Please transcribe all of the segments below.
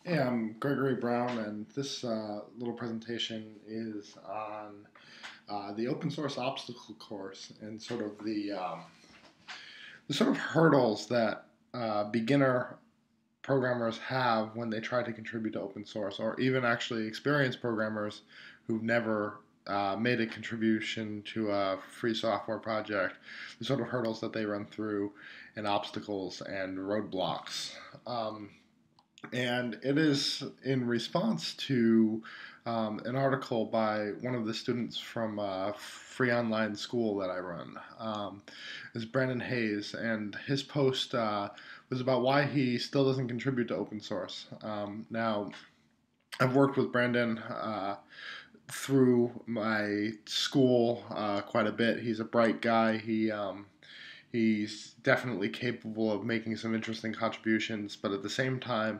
Hey, I'm Gregory Brown, and this little presentation is on the open source obstacle course and sort of the sort of hurdles that beginner programmers have when they try to contribute to open source, or even actually experienced programmers who've never made a contribution to a free software project, the sort of hurdles that they run through, and obstacles and roadblocks. Um, and it is in response to an article by one of the students from a free online school that I run. Is Brandon Hayes, and his post was about why he still doesn't contribute to open source. Now, I've worked with Brandon through my school quite a bit. He's a bright guy. He's definitely capable of making some interesting contributions, but at the same time,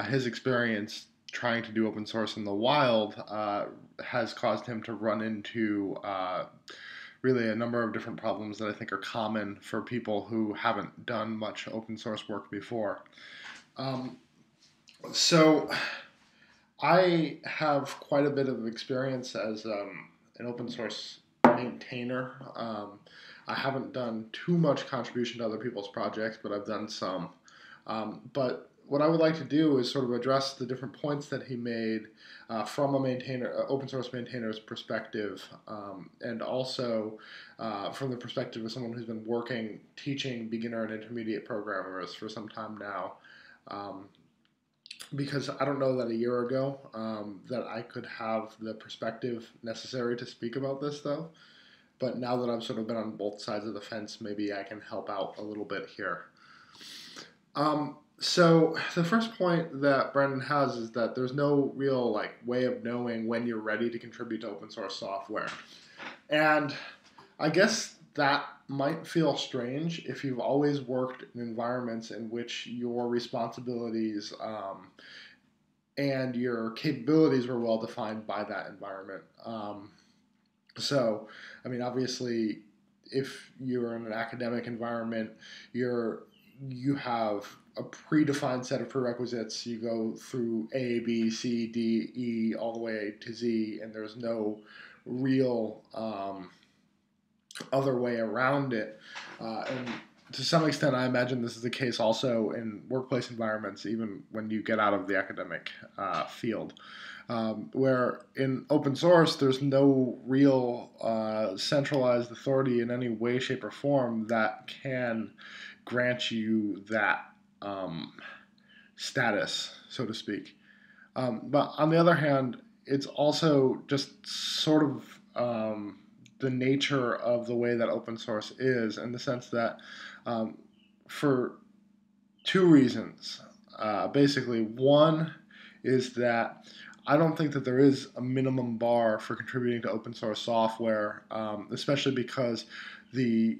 his experience trying to do open source in the wild has caused him to run into really a number of different problems that I think are common for people who haven't done much open source work before. Um, so I have quite a bit of experience as an open source maintainer. I haven't done too much contribution to other people's projects, but I've done some. But what I would like to do is sort of address the different points that he made from a maintainer, open source maintainer's perspective, and also from the perspective of someone who's been working teaching beginner and intermediate programmers for some time now. Um, because I don't know that a year ago that I could have the perspective necessary to speak about this, though. But now that I've sort of been on both sides of the fence, maybe I can help out a little bit here. So the first point that Brendan has is that there's no real way of knowing when you're ready to contribute to open source software. And I guess that might feel strange if you've always worked in environments in which your responsibilities and your capabilities were well defined by that environment. So, I mean, obviously, if you're in an academic environment, you have a predefined set of prerequisites. You go through A, B, C, D, E, all the way to Z, and there's no real other way around it. And to some extent, I imagine this is the case also in workplace environments, even when you get out of the academic field. Where in open source, there's no real centralized authority in any way, shape, or form that can grant you that um, status, so to speak. But on the other hand, it's also just sort of the nature of the way that open source is, in the sense that um, for two reasons. Basically, one is that I don't think that there is a minimum bar for contributing to open source software, especially because the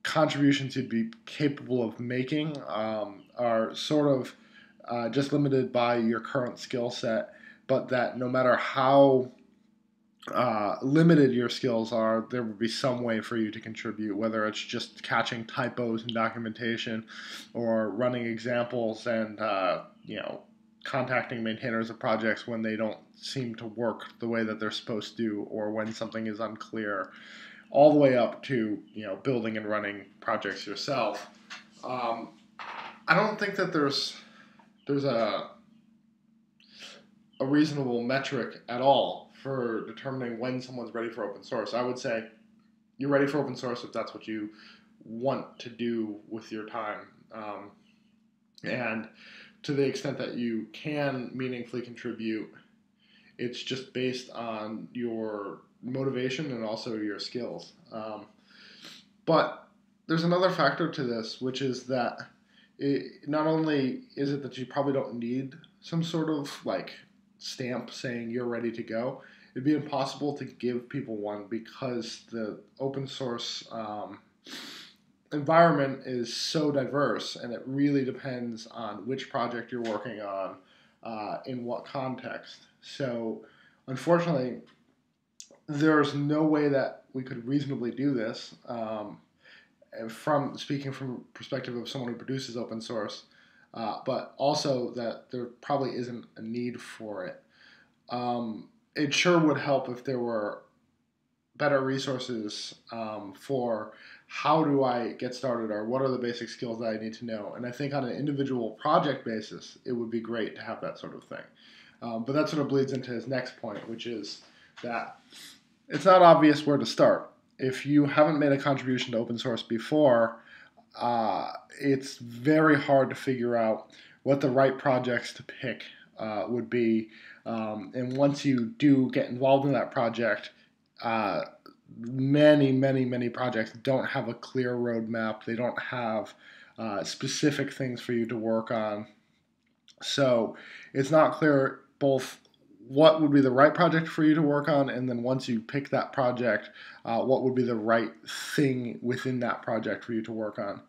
contributions you'd be capable of making are sort of just limited by your current skill set, but that no matter how limited your skills are, there will be some way for you to contribute, whether it's just catching typos in documentation or running examples and, contacting maintainers of projects when they don't seem to work the way that they're supposed to, or when something is unclear, all the way up to, building and running projects yourself. Um, I don't think that there's a reasonable metric at all for determining when someone's ready for open source. I would say you're ready for open source if that's what you want to do with your time. And to the extent that you can meaningfully contribute, it's just based on your motivation and also your skills. But there's another factor to this, which is that not only is it that you probably don't need some sort of stamp saying you're ready to go, it'd be impossible to give people one because the open source environment is so diverse, and it really depends on which project you're working on, in what context. So, unfortunately, there's no way that we could reasonably do this. From speaking from perspective of someone who produces open source, but also that there probably isn't a need for it. It sure would help if there were better resources for how do I get started or what are the basic skills that I need to know. And I think on an individual project basis, it would be great to have that sort of thing. But that sort of bleeds into his next point, which is that it's not obvious where to start. If you haven't made a contribution to open source before, it's very hard to figure out what the right projects to pick would be. And once you do get involved in that project, many projects don't have a clear roadmap. They don't have specific things for you to work on. So it's not clear both what would be the right project for you to work on, and then once you pick that project, what would be the right thing within that project for you to work on.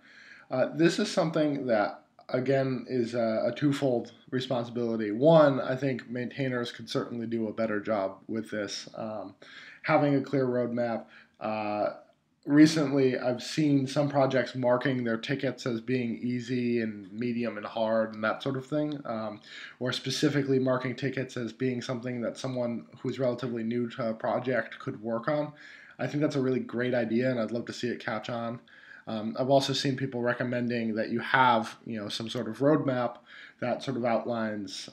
This is something that, again, is a twofold responsibility. One, I think maintainers could certainly do a better job with this, having a clear roadmap. Recently, I've seen some projects marking their tickets as being easy and medium and hard and that sort of thing, or specifically marking tickets as being something that someone who's relatively new to a project could work on. I think that's a really great idea, and I'd love to see it catch on. I've also seen people recommending that you have, some sort of roadmap that sort of outlines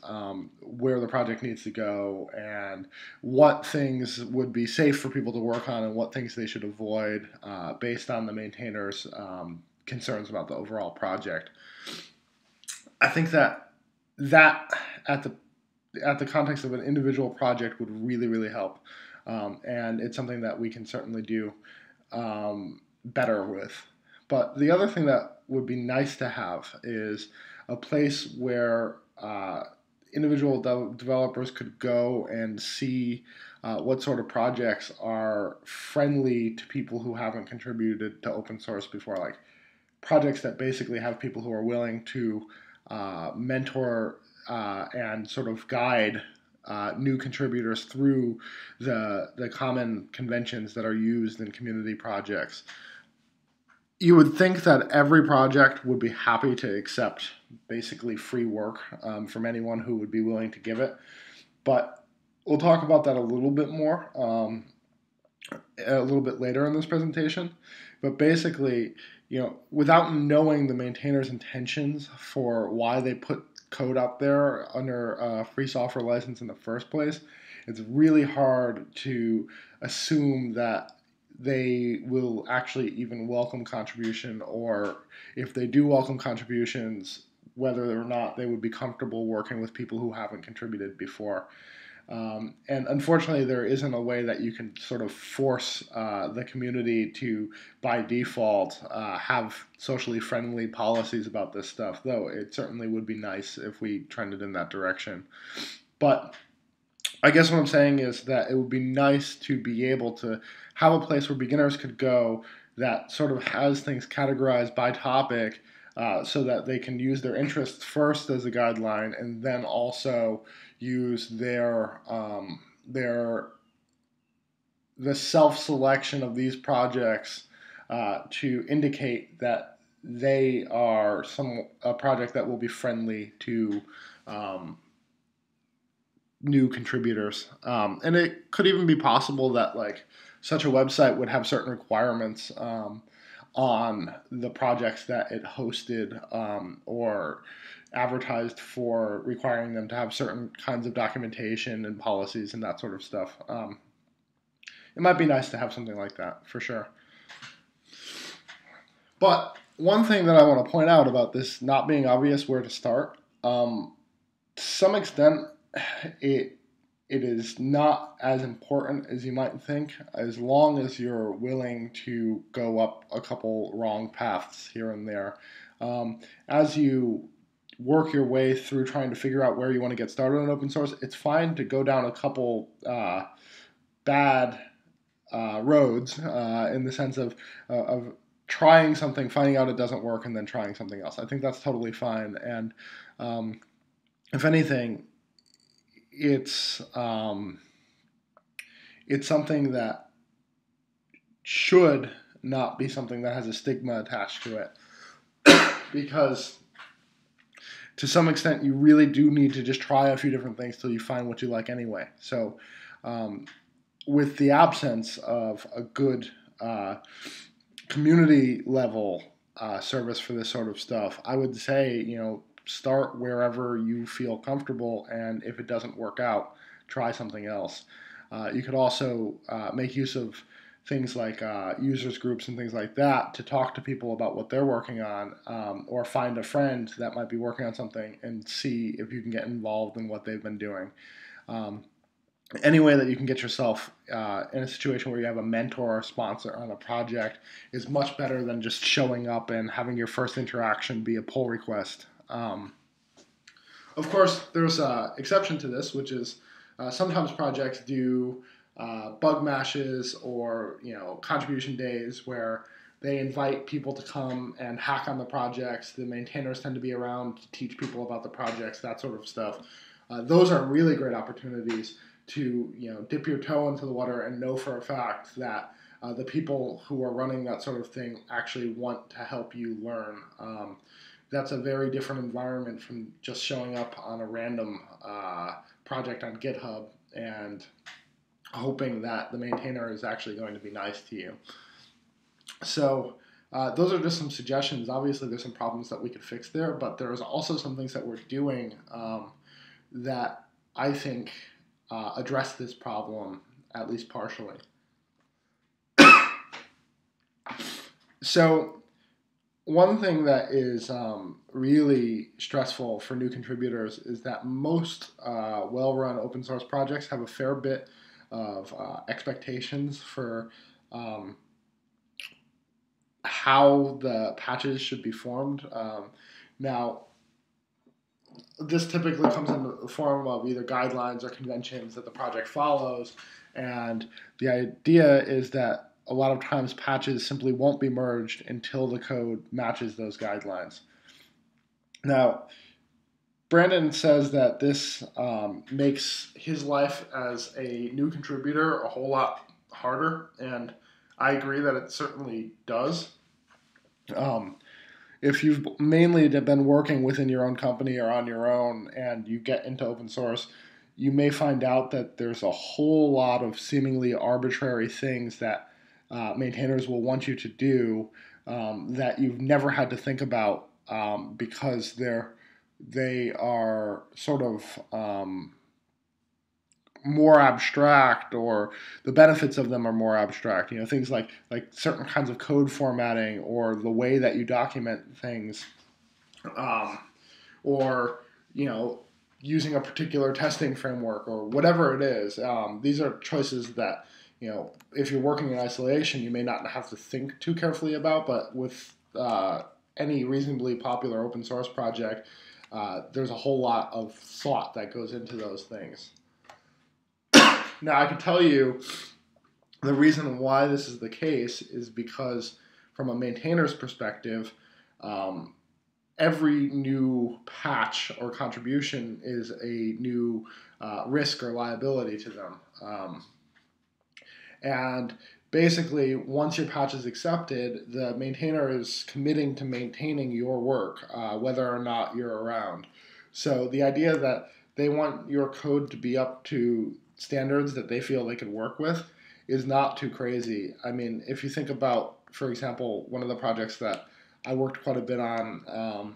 where the project needs to go and what things would be safe for people to work on and what things they should avoid based on the maintainers' concerns about the overall project. I think that at the context of an individual project would really help, and it's something that we can certainly do better with. But the other thing that would be nice to have is a place where individual developers could go and see what sort of projects are friendly to people who haven't contributed to open source before, like projects that basically have people who are willing to mentor and sort of guide new contributors through the common conventions that are used in community projects. You would think that every project would be happy to accept basically free work from anyone who would be willing to give it. But we'll talk about that a little bit more, a little bit later in this presentation. But basically, without knowing the maintainer's intentions for why they put code out there under a free software license in the first place, it's really hard to assume that they will actually even welcome contribution, or if they do welcome contributions, whether or not they would be comfortable working with people who haven't contributed before. And unfortunately, there isn't a way that you can sort of force the community to, by default, have socially friendly policies about this stuff, though it certainly would be nice if we trended in that direction. But I guess what I'm saying is that it would be nice to be able to have a place where beginners could go that sort of has things categorized by topic, so that they can use their interests first as a guideline, and then also use the self-selection of these projects to indicate that they are a project that will be friendly to new contributors. And it could even be possible that such a website would have certain requirements on the projects that it hosted, or advertised for, requiring them to have certain kinds of documentation and policies and that sort of stuff. It might be nice to have something like that, for sure. But one thing that I want to point out about this not being obvious where to start, to some extent, it is not as important as you might think, as long as you're willing to go up a couple wrong paths here and there. As you work your way through trying to figure out where you want to get started on open source, it's fine to go down a couple bad roads, in the sense of trying something, finding out it doesn't work, and then trying something else. I think that's totally fine. And if anything, it's something that should not be something that has a stigma attached to it, because to some extent, you really do need to just try a few different things till you find what you like anyway. So, with the absence of a good community level service for this sort of stuff, I would say, start wherever you feel comfortable, and if it doesn't work out, try something else. You could also make use of things like users groups and things like that to talk to people about what they're working on, or find a friend that might be working on something and see if you can get involved in what they've been doing. Any way that you can get yourself in a situation where you have a mentor or sponsor on a project is much better than just showing up and having your first interaction be a pull request. Of course, there's an exception to this, which is sometimes projects do bug mashes or contribution days where they invite people to come and hack on the projects. The maintainers tend to be around to teach people about the projects, that sort of stuff. Those are really great opportunities to dip your toe into the water and know for a fact that the people who are running that sort of thing actually want to help you learn. That's a very different environment from just showing up on a random project on GitHub and hoping that the maintainer is actually going to be nice to you. So those are just some suggestions. Obviously, there's some problems that we could fix there, but there's also some things that we're doing that I think address this problem, at least partially. So one thing that is really stressful for new contributors is that most well-run open source projects have a fair bit of expectations for how the patches should be formed. Now, this typically comes in the form of either guidelines or conventions that the project follows, and the idea is that a lot of times patches simply won't be merged until the code matches those guidelines. Now, Brandon says that this makes his life as a new contributor a whole lot harder, and I agree that it certainly does. If you've mainly been working within your own company or on your own and you get into open source, you may find out that there's a whole lot of seemingly arbitrary things that maintainers will want you to do that you've never had to think about because they are sort of more abstract, or the benefits of them are more abstract. Things like certain kinds of code formatting, or the way that you document things, or using a particular testing framework, or whatever it is. These are choices that if you're working in isolation, you may not have to think too carefully about. But with any reasonably popular open source project, there's a whole lot of thought that goes into those things. Now, I can tell you the reason why this is the case is because, from a maintainer's perspective, every new patch or contribution is a new risk or liability to them. And basically, once your patch is accepted, the maintainer is committing to maintaining your work, whether or not you're around. So the idea that they want your code to be up to standards that they feel they can work with is not too crazy. I mean, if you think about, for example, one of the projects that I worked quite a bit on,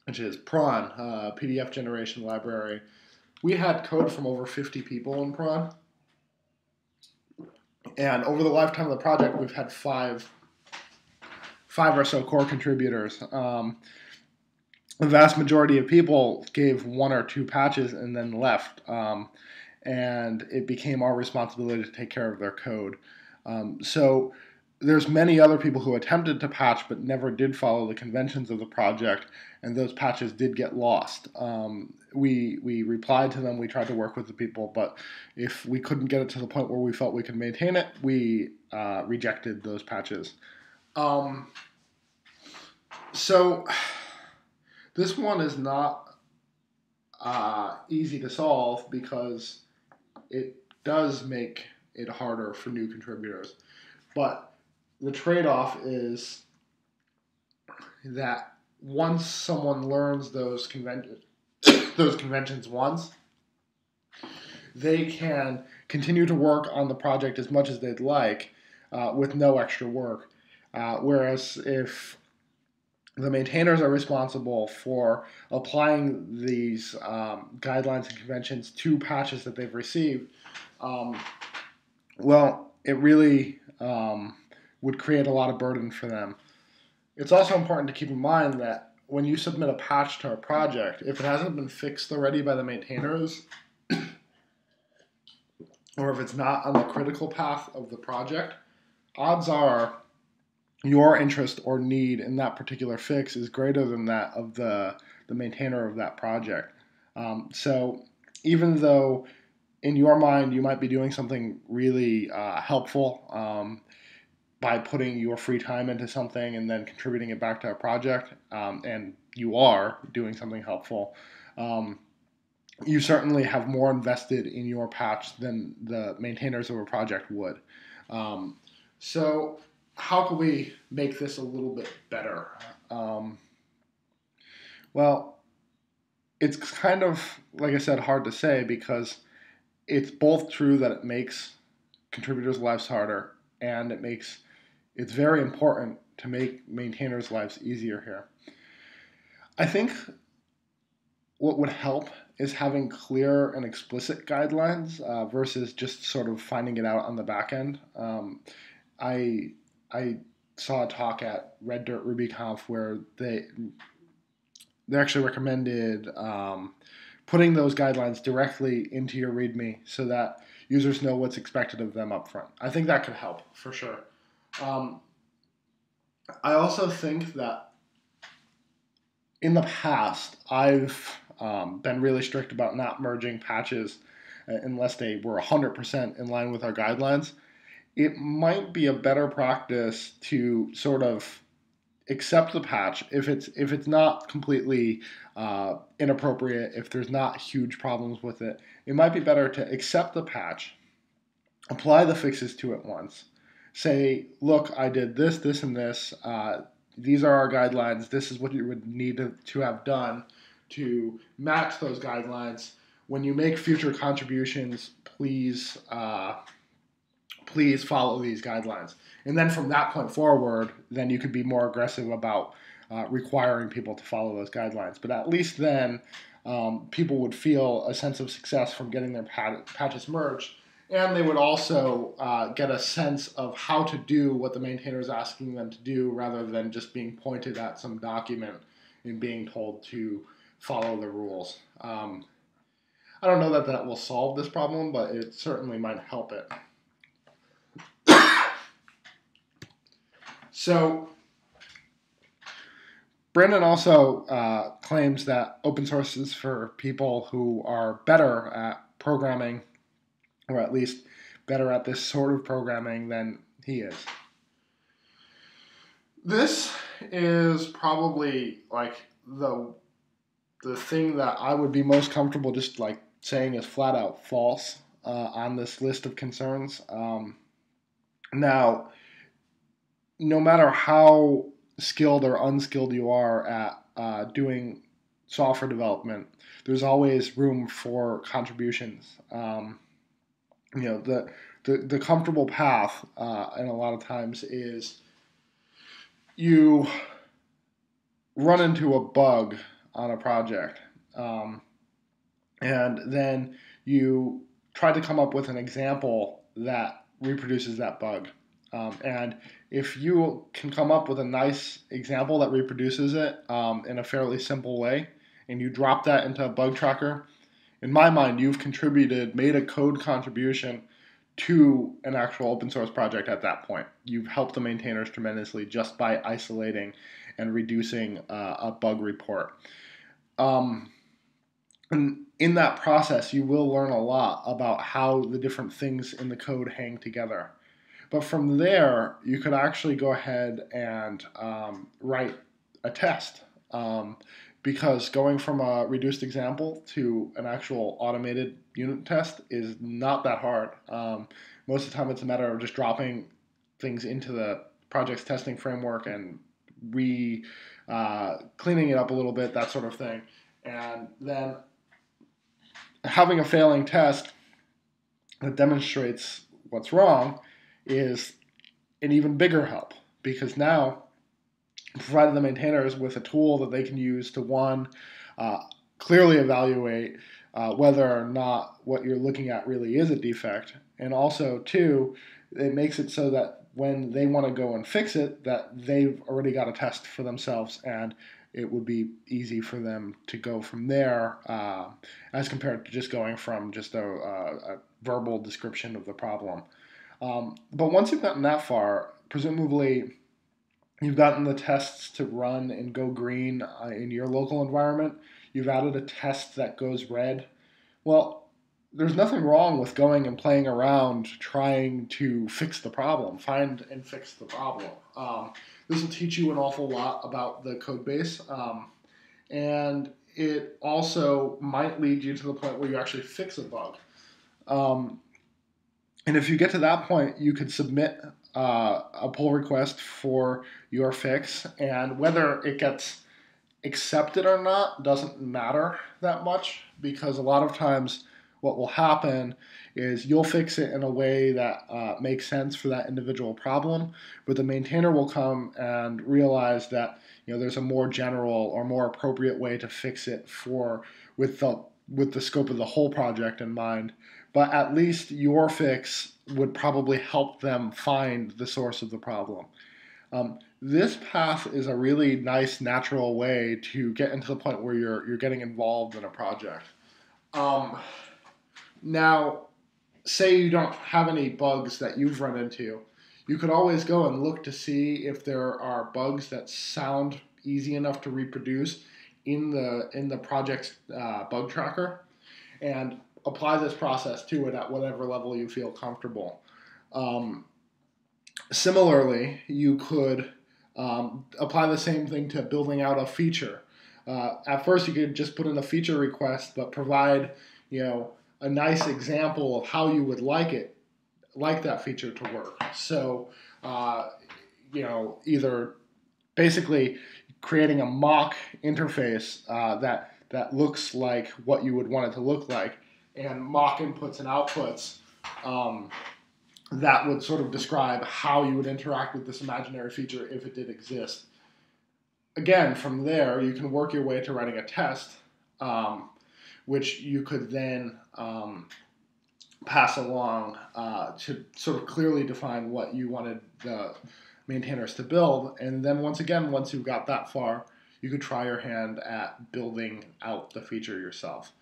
which is Prawn, PDF generation library, we had code from over 50 people in Prawn. And over the lifetime of the project, we've had five or so core contributors. The vast majority of people gave one or two patches and then left. And it became our responsibility to take care of their code. So there's many other people who attempted to patch but never did follow the conventions of the project, and those patches did get lost. We replied to them, we tried to work with the people, but if we couldn't get it to the point where we felt we could maintain it, we rejected those patches. So this one is not easy to solve because it does make it harder for new contributors. But the trade-off is that once someone learns those conventions once, they can continue to work on the project as much as they'd like with no extra work. Whereas if the maintainers are responsible for applying these guidelines and conventions to patches that they've received, well, it really would create a lot of burden for them. It's also important to keep in mind that when you submit a patch to a project, if it hasn't been fixed already by the maintainers, or if it's not on the critical path of the project, odds are your interest or need in that particular fix is greater than that of the maintainer of that project. So even though in your mind you might be doing something really helpful by putting your free time into something and then contributing it back to a project, and you are doing something helpful, you certainly have more invested in your patch than the maintainers of a project would. So how can we make this a little bit better? Well, it's kind of, like I said, hard to say because it's both true that it makes contributors' lives harder and it's very important to make maintainers' lives easier here. I think what would help is having clear and explicit guidelines versus just sort of finding it out on the back end. I saw a talk at Red Dirt RubyConf where they actually recommended putting those guidelines directly into your README so that users know what's expected of them up front. I think that could help for sure. I also think that in the past, I've been really strict about not merging patches unless they were 100% in line with our guidelines. It might be a better practice to sort of accept the patch if it's not completely inappropriate, if there's not huge problems with it. It might be better to accept the patch, apply the fixes to it once, say, look, I did this, this, and this. These are our guidelines. This is what you would need to have done to match those guidelines. When you make future contributions, please follow these guidelines. And then from that point forward, then you could be more aggressive about requiring people to follow those guidelines. But at least then people would feel a sense of success from getting their patches merged. And they would also get a sense of how to do what the maintainer is asking them to do rather than just being pointed at some document and being told to follow the rules. I don't know that will solve this problem, but it certainly might help it. So Brandon also claims that open source is for people who are better at programming, or at least better at this sort of programming than he is. This is probably like the thing that I would be most comfortable just like saying is flat out false on this list of concerns. Now, no matter how skilled or unskilled you are at doing software development, there's always room for contributions. The comfortable path, and a lot of times is you run into a bug on a project, and then you try to come up with an example that reproduces that bug. And if you can come up with a nice example that reproduces it in a fairly simple way, and you drop that into a bug tracker, in my mind, you've made a code contribution to an actual open source project at that point. You've helped the maintainers tremendously just by isolating and reducing a bug report. And in that process, you will learn a lot about how the different things in the code hang together. But from there, you could actually go ahead and write a test. Because going from a reduced example to an actual automated unit test is not that hard. Most of the time it's a matter of just dropping things into the project's testing framework and cleaning it up a little bit, that sort of thing. And then having a failing test that demonstrates what's wrong is an even bigger help, because now provided the maintainers with a tool that they can use to, one, clearly evaluate whether or not what you're looking at really is a defect, and also, two, it makes it so that when they want to go and fix it, that they've already got a test for themselves, and it would be easy for them to go from there, as compared to just going from just a verbal description of the problem. But once you've gotten that far, presumably you've gotten the tests to run and go green in your local environment. You've added a test that goes red. Well, there's nothing wrong with going and playing around trying to fix the problem, find and fix the problem. This will teach you an awful lot about the code base, and it also might lead you to the point where you actually fix a bug. And if you get to that point, you could submit a pull request for your fix, and whether it gets accepted or not doesn't matter that much, because a lot of times what will happen is you'll fix it in a way that makes sense for that individual problem, but the maintainer will come and realize that there's a more general or more appropriate way to fix it with the scope of the whole project in mind. But at least your fix would probably help them find the source of the problem. This path is a really nice, natural way to get into the point where you're getting involved in a project. Now, say you don't have any bugs that you've run into, you could always go and look to see if there are bugs that sound easy enough to reproduce in the project's bug tracker, and apply this process to it at whatever level you feel comfortable. Similarly, you could apply the same thing to building out a feature. At first, you could just put in a feature request, but provide a nice example of how you would like that feature to work. So, either basically creating a mock interface that looks like what you would want it to look like, and mock inputs and outputs that would sort of describe how you would interact with this imaginary feature if it did exist. Again, from there, you can work your way to writing a test, which you could then pass along to sort of clearly define what you wanted the maintainers to build. And then once you've got that far, you could try your hand at building out the feature yourself.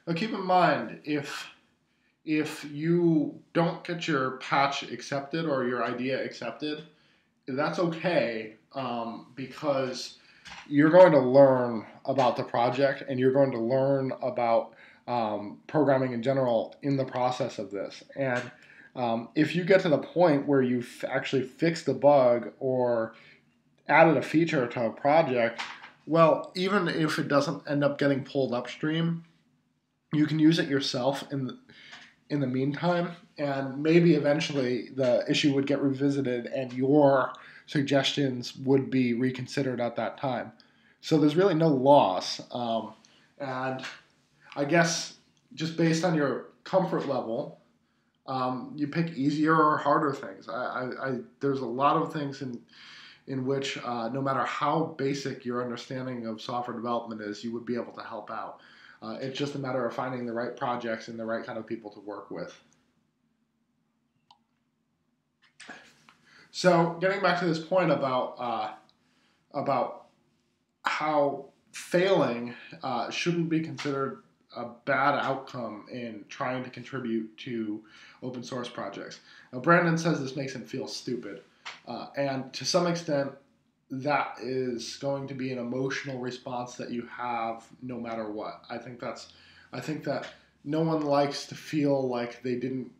Now keep in mind, if you don't get your patch accepted or your idea accepted, that's okay, because you're going to learn about the project, and you're going to learn about programming in general in the process of this. And if you get to the point where you've actually fixed a bug or added a feature to a project, well, even if it doesn't end up getting pulled upstream, you can use it yourself in the meantime, and maybe eventually the issue would get revisited and your suggestions would be reconsidered at that time. So there's really no loss. And I guess just based on your comfort level, you pick easier or harder things. There's a lot of things in which no matter how basic your understanding of software development is, you would be able to help out. It's just a matter of finding the right projects and the right kind of people to work with. So getting back to this point about how failing shouldn't be considered a bad outcome in trying to contribute to open source projects. Now, Brandon says this makes him feel stupid, and to some extent, that is going to be an emotional response that you have no matter what. I think that no one likes to feel like they didn't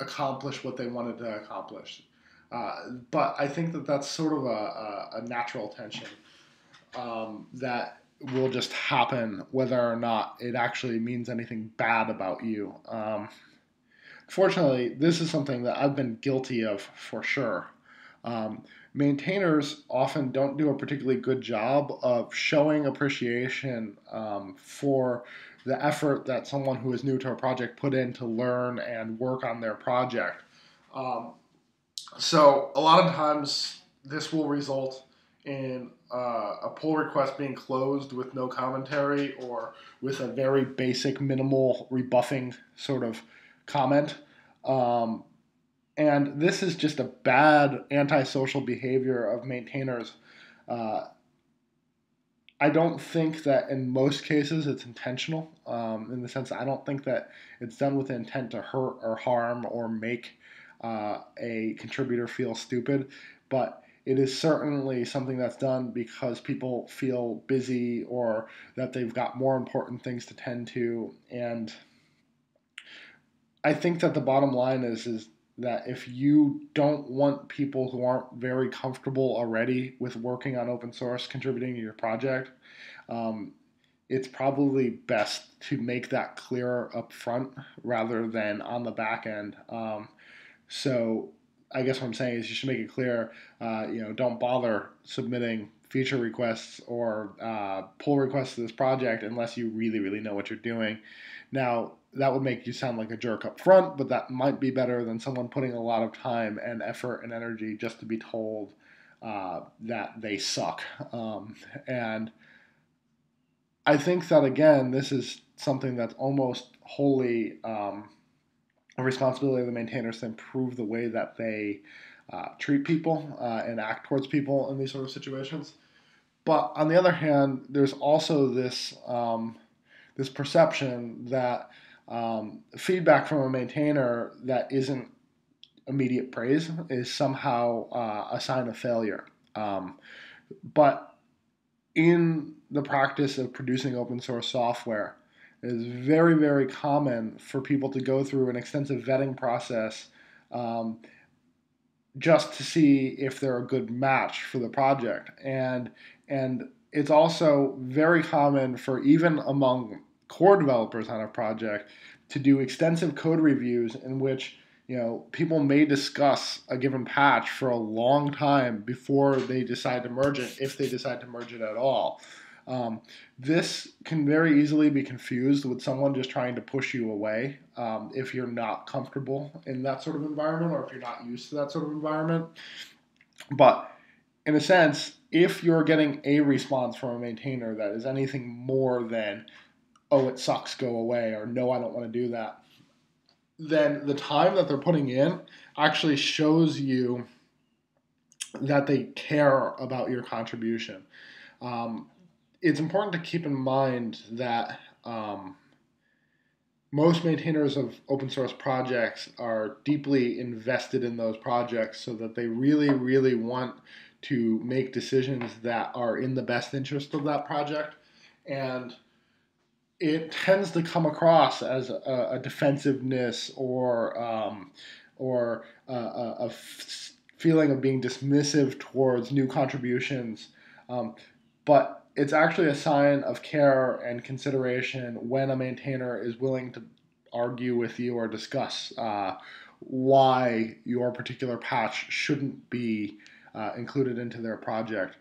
accomplish what they wanted to accomplish. But I think that that's sort of a natural tension that will just happen whether or not it actually means anything bad about you. Fortunately, this is something that I've been guilty of for sure. maintainers often don't do a particularly good job of showing appreciation for the effort that someone who is new to a project put in to learn and work on their project. Um, so a lot of times this will result in a pull request being closed with no commentary or with a very basic minimal rebuffing sort of comment. Um, and this is just a bad antisocial behavior of maintainers. Uh, I don't think that in most cases it's intentional, in the sense that I don't think that it's done with intent to hurt or harm or make a contributor feel stupid, but it is certainly something that's done because people feel busy or that they've got more important things to tend to. And I think that the bottom line is that if you don't want people who aren't very comfortable already with working on open source contributing to your project, um, it's probably best to make that clearer up front rather than on the back end. So I guess what I'm saying is you should make it clear, don't bother submitting feature requests or pull requests to this project unless you really, really know what you're doing. Now, that would make you sound like a jerk up front, but that might be better than someone putting a lot of time and effort and energy just to be told that they suck. And I think that, again, this is something that's almost wholly a responsibility of the maintainers to improve the way that they treat people and act towards people in these sort of situations. But on the other hand, there's also this perception that feedback from a maintainer that isn't immediate praise is somehow a sign of failure. But in the practice of producing open source software, it is very, very common for people to go through an extensive vetting process um, just to see if they're a good match for the project. And it's also very common for, even among core developers on a project, to do extensive code reviews in which people may discuss a given patch for a long time before they decide to merge it, if they decide to merge it at all. This can very easily be confused with someone just trying to push you away if you're not comfortable in that sort of environment or if you're not used to that sort of environment. But in a sense, if you're getting a response from a maintainer that is anything more than, oh, it sucks, go away, or no, I don't want to do that, then the time that they're putting in actually shows you that they care about your contribution. It's important to keep in mind that most maintainers of open source projects are deeply invested in those projects so that they really, really want to make decisions that are in the best interest of that project. And it tends to come across as a defensiveness or a feeling of being dismissive towards new contributions. But it's actually a sign of care and consideration when a maintainer is willing to argue with you or discuss why your particular patch shouldn't be included into their project.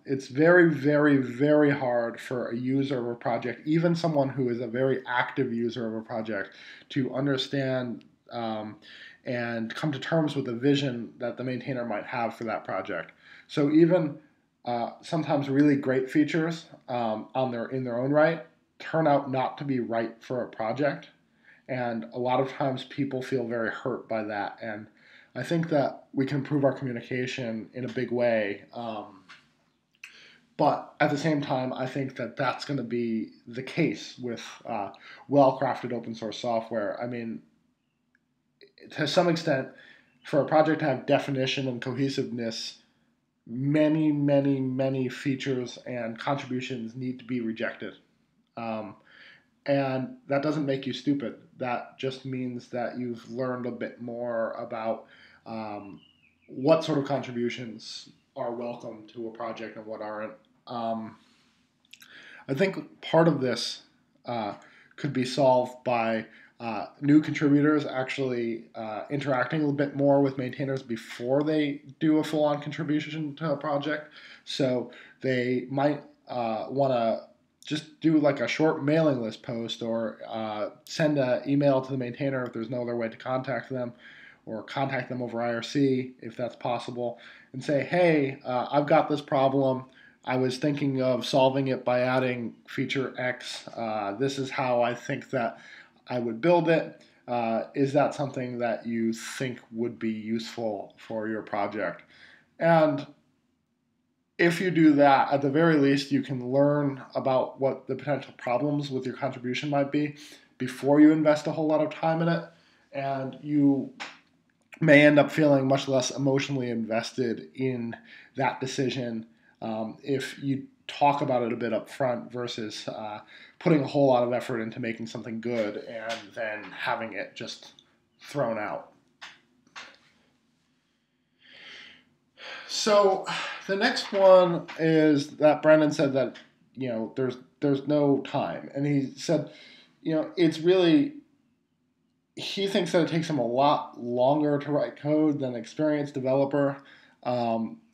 It's very, very, very hard for a user of a project, even someone who is a very active user of a project, to understand and come to terms with the vision that the maintainer might have for that project. So even sometimes really great features in their own right turn out not to be right for a project, and a lot of times people feel very hurt by that. And I think that we can improve our communication in a big way. But at the same time, I think that that's going to be the case with well-crafted open source software. I mean, to some extent, for a project to have definition and cohesiveness, many, many, many features and contributions need to be rejected. And that doesn't make you stupid. That just means that you've learned a bit more about what sort of contributions are welcome to a project and what aren't. I think part of this could be solved by new contributors actually interacting a little bit more with maintainers before they do a full-on contribution to a project. So they might want to just do like a short mailing list post, or send an email to the maintainer if there's no other way to contact them, or contact them over IRC if that's possible, and say, hey, I've got this problem. I was thinking of solving it by adding feature X. This is how I think that I would build it. Is that something that you think would be useful for your project? And if you do that, at the very least, you can learn about what the potential problems with your contribution might be before you invest a whole lot of time in it. And you may end up feeling much less emotionally invested in that decision if you talk about it a bit up front versus putting a whole lot of effort into making something good and then having it just thrown out. So the next one is that Brendan said that there's no time, and he said it's really, he thinks that it takes him a lot longer to write code than an experienced developer.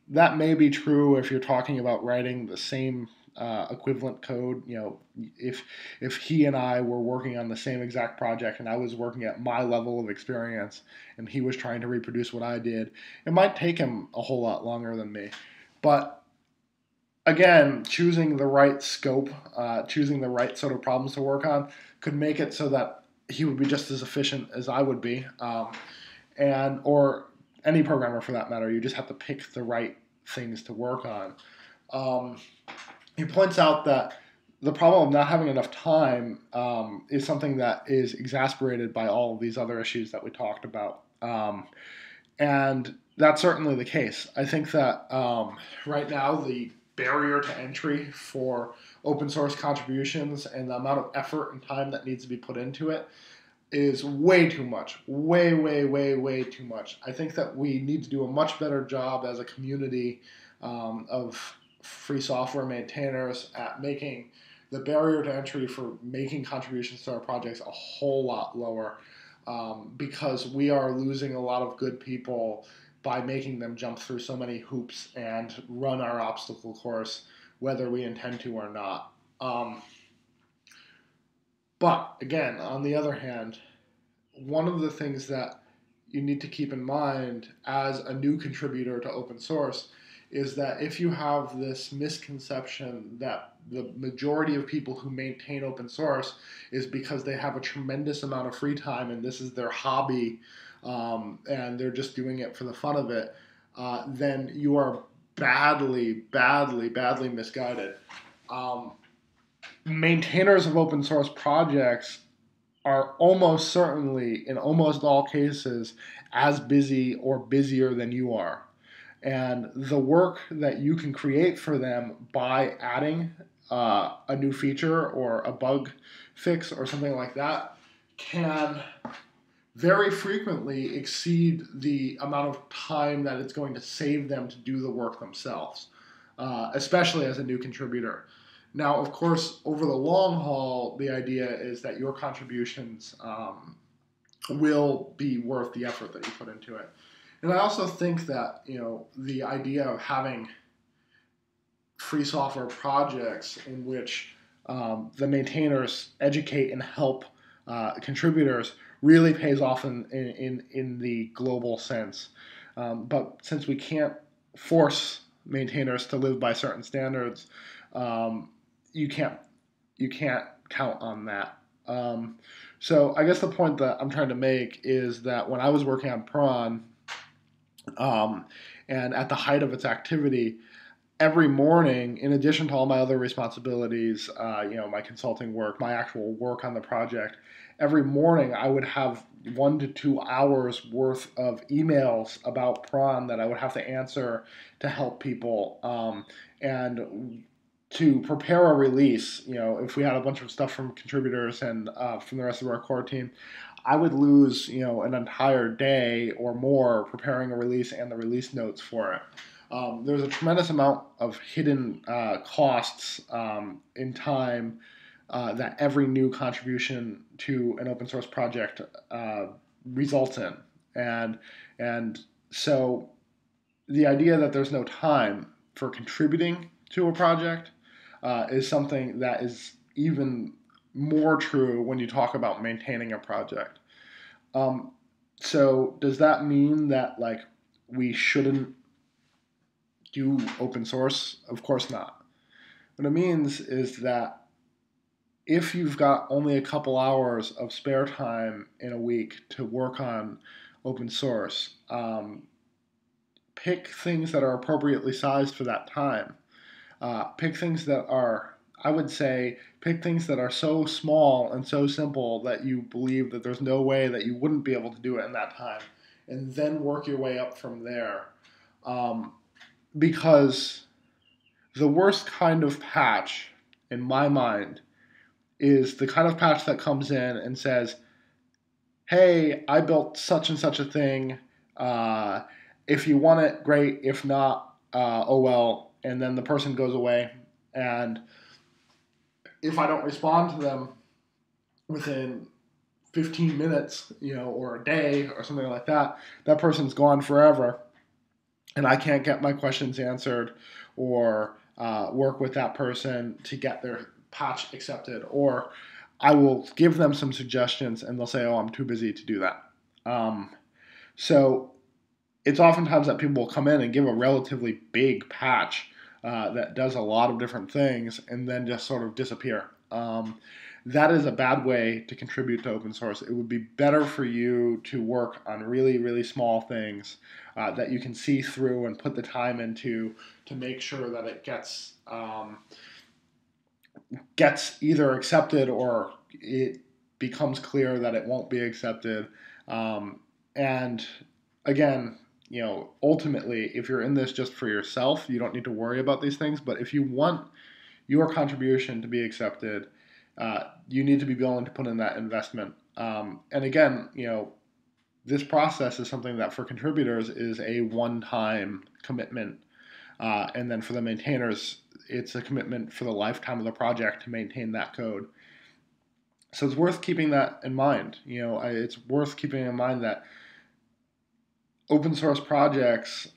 That may be true if you're talking about writing the same equivalent code. If he and I were working on the same exact project and I was working at my level of experience and he was trying to reproduce what I did, it might take him a whole lot longer than me. But again, choosing the right scope, choosing the right sort of problems to work on could make it so that he would be just as efficient as I would be, or any programmer for that matter. You just have to pick the right things to work on. He points out that the problem of not having enough time is something that is exasperated by all of these other issues that we talked about. And that's certainly the case. I think that right now the barrier to entry for open source contributions and the amount of effort and time that needs to be put into it is way too much. Way, way, way, way too much. I think that we need to do a much better job as a community of free software maintainers at making the barrier to entry for making contributions to our projects a whole lot lower, because we are losing a lot of good people by making them jump through so many hoops and run our obstacle course, whether we intend to or not. But again, on the other hand, one of the things that you need to keep in mind as a new contributor to open source is that if you have this misconception that the majority of people who maintain open source is because they have a tremendous amount of free time and this is their hobby, and they're just doing it for the fun of it, then you are badly, badly, badly misguided. Maintainers of open source projects are almost certainly, in almost all cases, as busy or busier than you are. And the work that you can create for them by adding a new feature or a bug fix or something like that can very frequently exceed the amount of time that it's going to save them to do the work themselves, especially as a new contributor. Now, of course, over the long haul, the idea is that your contributions will be worth the effort that you put into it. And I also think that, the idea of having free software projects in which the maintainers educate and help contributors really pays off in the global sense. But since we can't force maintainers to live by certain standards, you can't count on that. So I guess the point that I'm trying to make is that when I was working on Prawn, and at the height of its activity, every morning, in addition to all my other responsibilities, my consulting work, my actual work on the project, every morning I would have 1 to 2 hours worth of emails about Prawn that I would have to answer to help people. And to prepare a release, if we had a bunch of stuff from contributors and from the rest of our core team, I would lose, an entire day or more preparing a release and the release notes for it. There's a tremendous amount of hidden costs in time that every new contribution to an open source project results in. And so the idea that there's no time for contributing to a project is something that is even more true when you talk about maintaining a project. So does that mean that like we shouldn't do open source? Of course not. What it means is that if you've got only a couple hours of spare time in a week to work on open source, pick things that are appropriately sized for that time. Pick things that are, I would say, pick things that are so small and so simple that you believe that there's no way that you wouldn't be able to do it in that time, and then work your way up from there. Because the worst kind of patch, in my mind, is the kind of patch that comes in and says, hey, I built such and such a thing. If you want it, great. If not, oh well. And then the person goes away. And if I don't respond to them within 15 minutes, or a day or something like that, that person's gone forever. And I can't get my questions answered or work with that person to get their patch accepted. Or I will give them some suggestions and they'll say, oh, I'm too busy to do that. So it's oftentimes that people will come in and give a relatively big patch that does a lot of different things and then just sort of disappear. That is a bad way to contribute to open source. It would be better for you to work on really, really small things that you can see through and put the time into to make sure that it gets either accepted or it becomes clear that it won't be accepted. And again, ultimately, if you're in this just for yourself, you don't need to worry about these things. But if you want your contribution to be accepted, you need to be willing to put in that investment. And again, this process is something that for contributors is a one-time commitment. And then for the maintainers, it's a commitment for the lifetime of the project to maintain that code. So it's worth keeping that in mind. It's worth keeping in mind that open source projects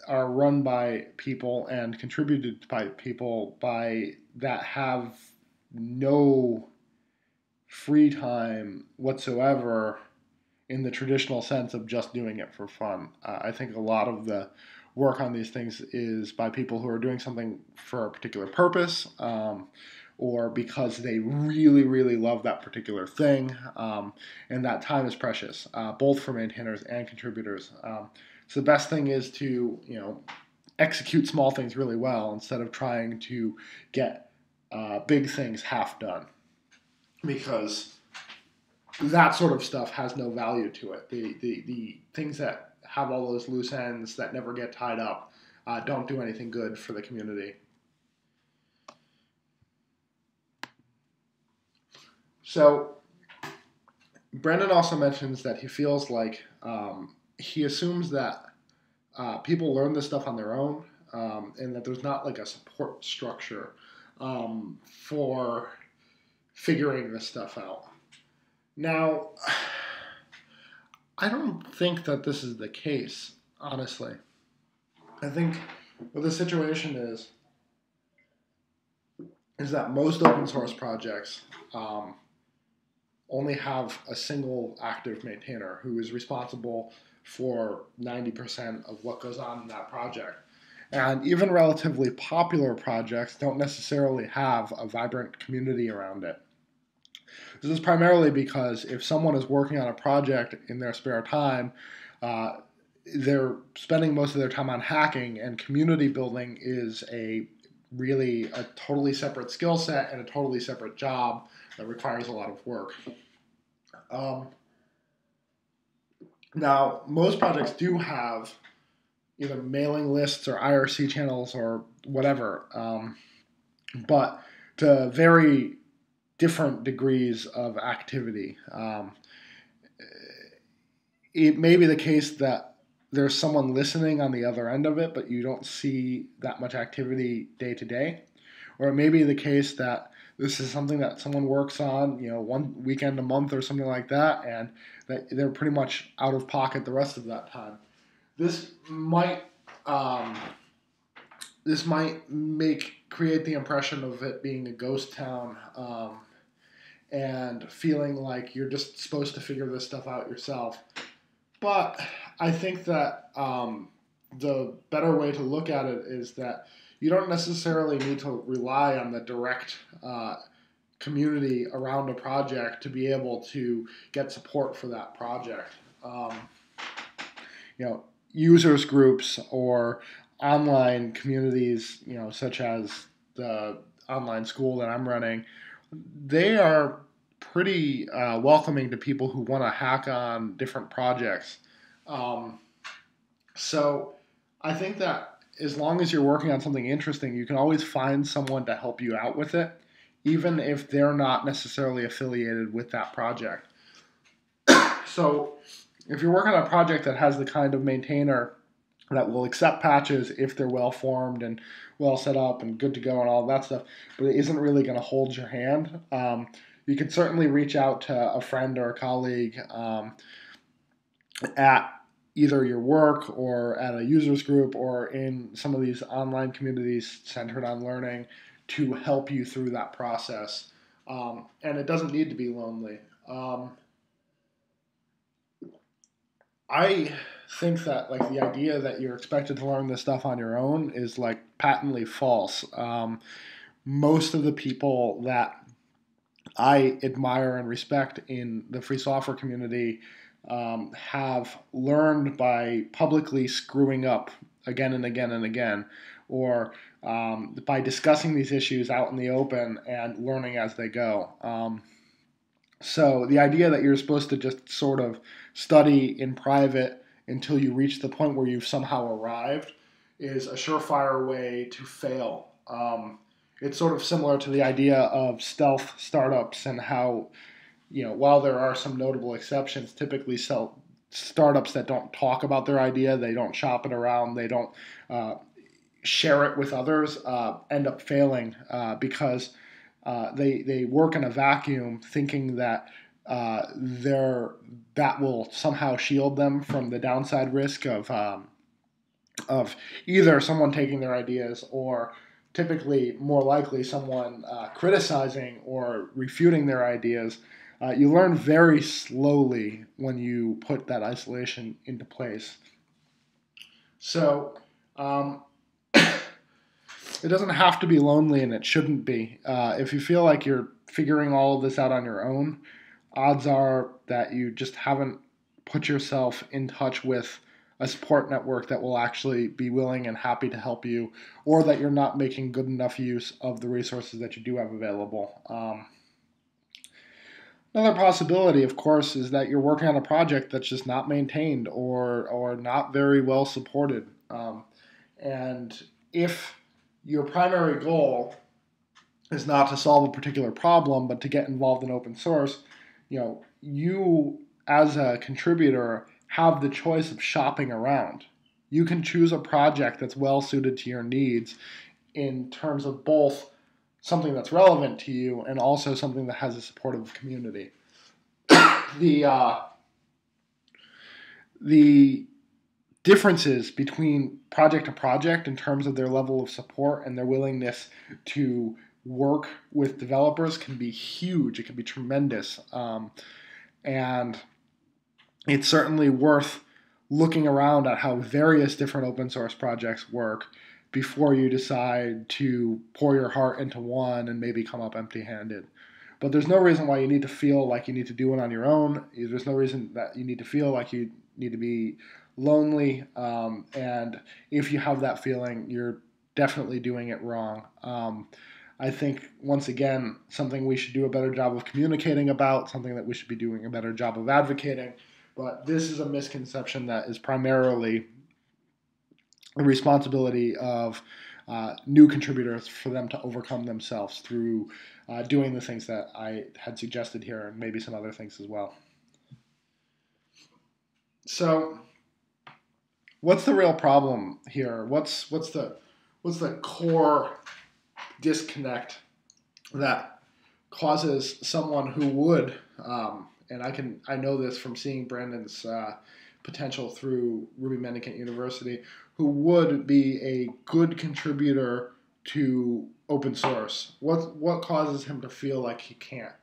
are run by people and contributed by people that have no free time whatsoever in the traditional sense of just doing it for fun. I think a lot of the work on these things is by people who are doing something for a particular purpose, or because they really, really love that particular thing, and that time is precious, both for maintainers and contributors. So the best thing is to, execute small things really well instead of trying to get big things half done, because that sort of stuff has no value to it. The things that have all those loose ends that never get tied up don't do anything good for the community. So Brendan also mentions that he feels like he assumes that people learn this stuff on their own, and that there's not like a support structure for figuring this stuff out. Now, I don't think that this is the case, honestly. I think what the situation is that most open source projects only have a single active maintainer who is responsible for 90% of what goes on in that project. And even relatively popular projects don't necessarily have a vibrant community around it. This is primarily because if someone is working on a project in their spare time, they're spending most of their time on hacking, and community building is a totally separate skill set and a totally separate job that requires a lot of work. Now, most projects do have either mailing lists or IRC channels or whatever, but to very different degrees of activity. It may be the case that there's someone listening on the other end of it, but you don't see that much activity day to day. Or it may be the case that this is something that someone works on, one weekend a month or something like that, and that they're pretty much out of pocket the rest of that time. This might um, this might create the impression of it being a ghost town, and feeling like you're just supposed to figure this stuff out yourself. But I think that the better way to look at it is that you don't necessarily need to rely on the direct community around a project to be able to get support for that project. Users groups or online communities, such as the online school that I'm running, they are pretty welcoming to people who want to hack on different projects. Um, so I think that as long as you're working on something interesting, you can always find someone to help you out with it, even if they're not necessarily affiliated with that project. So if you're working on a project that has the kind of maintainer that will accept patches if they're well formed and well set up and good to go and all that stuff, but it isn't really going to hold your hand, you can certainly reach out to a friend or a colleague at either your work or at a users group or in some of these online communities centered on learning to help you through that process. And it doesn't need to be lonely. I think that like the idea that you're expected to learn this stuff on your own is like patently false. Most of the people that I admire and respect in the free software community have learned by publicly screwing up again and again and again, or by discussing these issues out in the open and learning as they go. So the idea that you're supposed to just sort of study in private until you reach the point where you've somehow arrived is a surefire way to fail. It's sort of similar to the idea of stealth startups and how, while there are some notable exceptions, typically startups that don't talk about their idea, they don't shop it around, they don't share it with others, end up failing because they work in a vacuum, thinking that that will somehow shield them from the downside risk of either someone taking their ideas or typically more likely someone criticizing or refuting their ideas. You learn very slowly when you put that isolation into place. So it doesn't have to be lonely, and it shouldn't be. If you feel like you're figuring all of this out on your own, odds are that you just haven't put yourself in touch with a support network that will actually be willing and happy to help you, or that you're not making good enough use of the resources that you do have available. Another possibility, of course, is that you're working on a project that's just not maintained or not very well supported. And if your primary goal is not to solve a particular problem, but to get involved in open source, you as a contributor have the choice of shopping around. You can choose a project that's well suited to your needs in terms of both something that's relevant to you and also something that has a supportive community. The differences between project to project in terms of their level of support and their willingness to work with developers can be huge. It can be tremendous. And it's certainly worth looking around at how various different open source projects work before you decide to pour your heart into one and maybe come up empty-handed. But there's no reason why you need to feel like you need to do it on your own. There's no reason that you need to feel like you need to be lonely. And if you have that feeling, you're definitely doing it wrong. I think, once again, something we should do a better job of communicating about, something that we should be doing a better job of advocating. But this is a misconception that is primarily the responsibility of new contributors for them to overcome themselves through doing the things that I had suggested here and maybe some other things as well. So what's the real problem here? What's the core disconnect that causes someone who would, and I know this from seeing Brandon's potential through Ruby Mendicant University, who would be a good contributor to open source. What causes him to feel like he can't?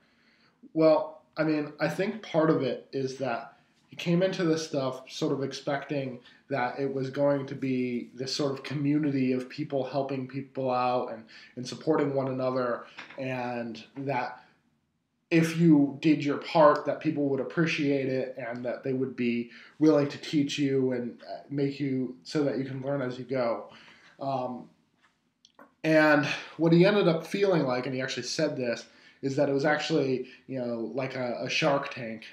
Well, I mean, I think part of it is that he came into this stuff sort of expecting that it was going to be this sort of community of people helping people out and supporting one another, and that if you did your part, that people would appreciate it and that they would be willing to teach you and make you so that you can learn as you go. And what he ended up feeling like, and he actually said this, is that it was actually, like a Shark Tank,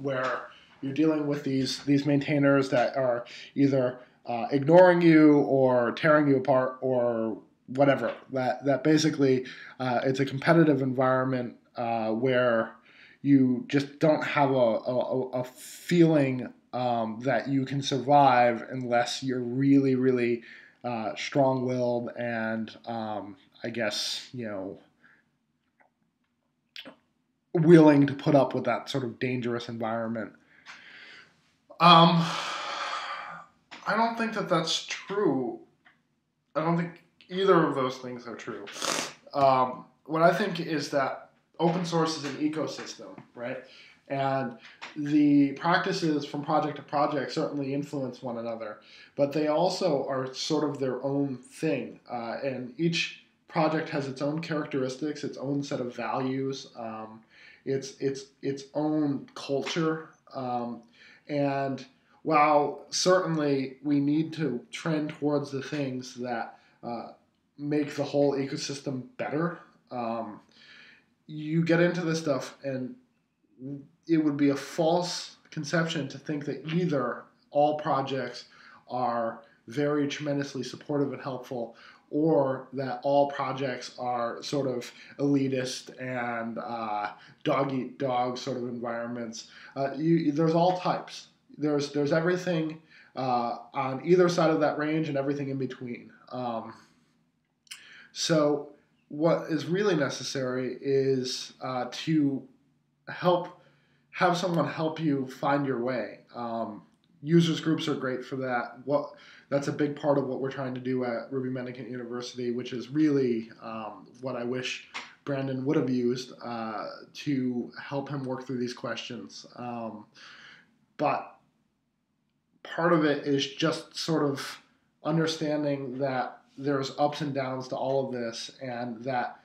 where you're dealing with these maintainers that are either ignoring you or tearing you apart or whatever. That basically it's a competitive environment where you just don't have a feeling that you can survive unless you're really, really strong-willed and I guess, willing to put up with that sort of dangerous environment. I don't think that that's true. I don't think either of those things are true. What I think is that open source is an ecosystem, right? And the practices from project to project certainly influence one another, but they also are sort of their own thing. And each project has its own characteristics, its own set of values, its own culture. And while certainly we need to trend towards the things that make the whole ecosystem better, you get into this stuff and it would be a false conception to think that either all projects are very tremendously supportive and helpful, or that all projects are sort of elitist and dog-eat-dog sort of environments. There's all types. There's everything on either side of that range and everything in between. So what is really necessary is to have someone help you find your way. Users groups are great for that. That's a big part of what we're trying to do at Ruby Mendicant University, which is really what I wish Brandon would have used to help him work through these questions. But part of it is just sort of understanding that there's ups and downs to all of this, and that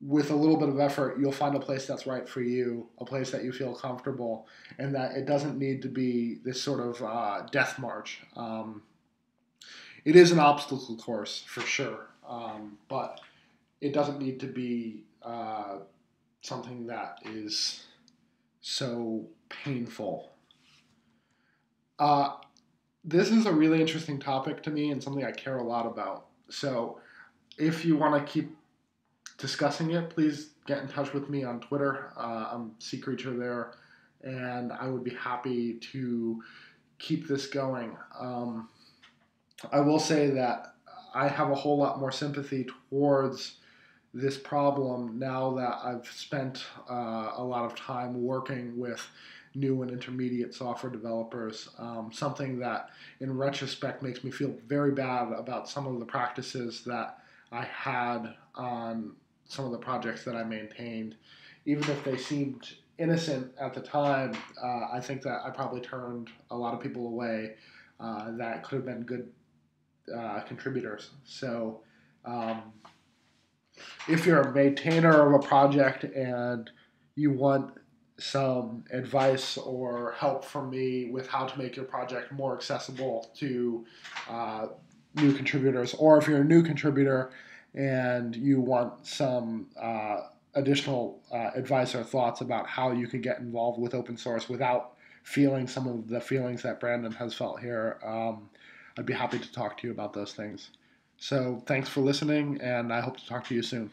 with a little bit of effort, you'll find a place that's right for you, a place that you feel comfortable, and that it doesn't need to be this sort of death march. It is an obstacle course for sure, but it doesn't need to be something that is so painful. This is a really interesting topic to me and something I care a lot about. So if you want to keep discussing it, please get in touch with me on Twitter. I'm Seacreature there, and I would be happy to keep this going. I will say that I have a whole lot more sympathy towards this problem now that I've spent a lot of time working with new and intermediate software developers, something that in retrospect makes me feel very bad about some of the practices that I had on some of the projects that I maintained. Even if they seemed innocent at the time, I think that I probably turned a lot of people away that could have been good contributors. So if you're a maintainer of a project and you want some advice or help from me with how to make your project more accessible to new contributors, or if you're a new contributor and you want some additional advice or thoughts about how you can get involved with open source without feeling some of the feelings that Brandon has felt here, I'd be happy to talk to you about those things. So thanks for listening, and I hope to talk to you soon.